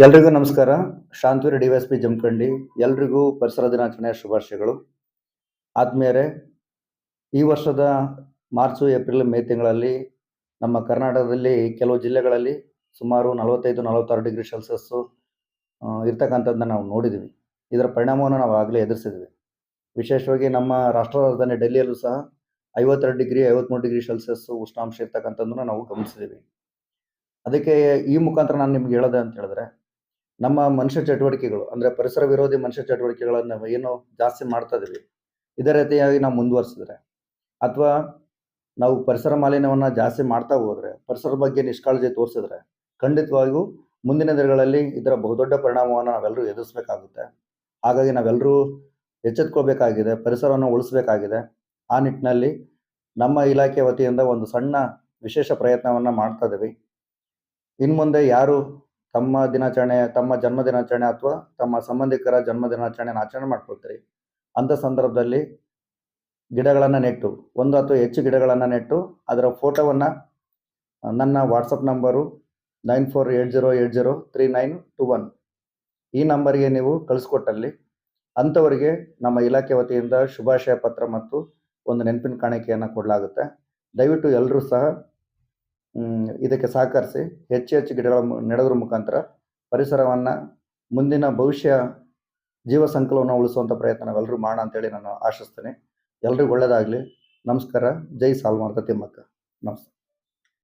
ಎಲ್ರಿಗೂ ನಮಸ್ಕಾರ. ಶಾಂತವೀರ್ ಡಿವೈಎಸ್ಪಿ ಜಮಖಂಡಿ. ಎಲ್ರಿಗೂ ಪರಿಸರ ದಿನಾಚರಣೆಯ ಶುಭಾಶಯಗಳು. ಆತ್ಮೀಯರೇ, ಈ ವರ್ಷದ ಮಾರ್ಚು, ಏಪ್ರಿಲ್, ಮೇ ತಿಂಗಳಲ್ಲಿ ನಮ್ಮ ಕರ್ನಾಟಕದಲ್ಲಿ ಕೆಲವು ಜಿಲ್ಲೆಗಳಲ್ಲಿ ಸುಮಾರು 45-46 ಡಿಗ್ರಿ ಸೆಲ್ಸಿಯಸ್ಸು ಇರ್ತಕ್ಕಂಥದ್ದನ್ನ ನಾವು ನೋಡಿದ್ದೀವಿ. ಇದರ ಪರಿಣಾಮವನ್ನು ನಾವು ಆಗಲೇ ಎದುರಿಸಿದ್ವಿ. ವಿಶೇಷವಾಗಿ ನಮ್ಮ ರಾಷ್ಟ್ರ ರಾಜಧಾನಿ ಡೆಲ್ಲಿಯಲ್ಲೂ ಸಹ 52 ಡಿಗ್ರಿ, 53 ಡಿಗ್ರಿ ಸೆಲ್ಸಿಯಸ್ಸು ಉಷ್ಣಾಂಶ ಇರ್ತಕ್ಕಂಥದ್ದನ್ನು ನಾವು ಗಮನಿಸಿದ್ದೀವಿ. ಅದಕ್ಕೆ ಈ ಮುಖಾಂತರ ನಾನು ನಿಮ್ಗೆ ಹೇಳೋದು ಅಂತ ಹೇಳಿದ್ರೆ, ನಮ್ಮ ಮನುಷ್ಯ ಚಟುವಟಿಕೆಗಳು ಅಂದರೆ ಪರಿಸರ ವಿರೋಧಿ ಮನುಷ್ಯ ಚಟುವಟಿಕೆಗಳನ್ನು ಏನು ಜಾಸ್ತಿ ಮಾಡ್ತಾ ಇದೀವಿ, ಇದೇ ರೀತಿಯಾಗಿ ನಾವು ಮುಂದುವರಿಸಿದ್ರೆ ಅಥವಾ ನಾವು ಪರಿಸರ ಮಾಲಿನ್ಯವನ್ನು ಜಾಸ್ತಿ ಮಾಡ್ತಾ ಹೋದರೆ, ಪರಿಸರದ ಬಗ್ಗೆ ನಿಷ್ಕಾಳಜಿ ತೋರಿಸಿದ್ರೆ ಖಂಡಿತವಾಗಿಯೂ ಮುಂದಿನ ದಿನಗಳಲ್ಲಿ ಇದರ ಬಹುದೊಡ್ಡ ಪರಿಣಾಮವನ್ನು ನಾವೆಲ್ಲರೂ ಎದುರಿಸಬೇಕಾಗುತ್ತೆ. ಹಾಗಾಗಿ ನಾವೆಲ್ಲರೂ ಎಚ್ಚೆತ್ಕೋಬೇಕಾಗಿದೆ, ಪರಿಸರವನ್ನು ಉಳಿಸಬೇಕಾಗಿದೆ. ಆ ನಿಟ್ಟಿನಲ್ಲಿ ನಮ್ಮ ಇಲಾಖೆ ವತಿಯಿಂದ ಒಂದು ಸಣ್ಣ ವಿಶೇಷ ಪ್ರಯತ್ನವನ್ನು ಮಾಡ್ತಾ ಇದ್ದೀವಿ. ಇನ್ನು ಮುಂದೆ ಯಾರು ತಮ್ಮ ಜನ್ಮ ದಿನಾಚರಣೆ ಅಥವಾ ತಮ್ಮ ಸಂಬಂಧಿಕರ ಜನ್ಮ ದಿನಾಚರಣೆಯನ್ನು ಆಚರಣೆ ಮಾಡ್ಕೊಳ್ತೀರಿ, ಅಂಥ ಸಂದರ್ಭದಲ್ಲಿ ಗಿಡಗಳನ್ನು ನೆಟ್ಟು, ಒಂದು ಅಥವಾ ಹೆಚ್ಚು ಗಿಡಗಳನ್ನು ನೆಟ್ಟು ಅದರ ಫೋಟೋವನ್ನು ನನ್ನ ವಾಟ್ಸಪ್ ನಂಬರು 9480803921 ಈ ನಂಬರ್ಗೆ ನೀವು ಕಳಿಸ್ಕೊಟ್ಟಲ್ಲಿ ಅಂಥವರಿಗೆ ನಮ್ಮ ಇಲಾಖೆ ವತಿಯಿಂದ ಶುಭಾಶಯ ಪತ್ರ ಮತ್ತು ಒಂದು ನೆನಪಿನ ಕಾಣಿಕೆಯನ್ನು ಕೊಡಲಾಗುತ್ತೆ. ದಯವಿಟ್ಟು ಎಲ್ಲರೂ ಸಹ ಇದಕ್ಕೆ ಸಹಕರಿಸಿ. ಹೆಚ್ಚು ಗಿಡಗಳ ನೆಡೋದ್ರ ಮುಖಾಂತರ ಪರಿಸರವನ್ನು ಮುಂದಿನ ಭವಿಷ್ಯ ಜೀವ ಸಂಕುಲವನ್ನು ಉಳಿಸುವಂಥ ಪ್ರಯತ್ನ ನಾವೆಲ್ಲರೂ ಮಾಡೋಣ ಅಂತೇಳಿ ನಾನು ಆಶಿಸ್ತೇನೆ. ಎಲ್ರಿಗೂ ಒಳ್ಳೆಯದಾಗಲಿ. ನಮಸ್ಕಾರ. ಜೈ ಸಾಲ್ಮಾರ್ತ ತಿಮ್ಮಕ್ಕ. ನಮಸ್ತೆ.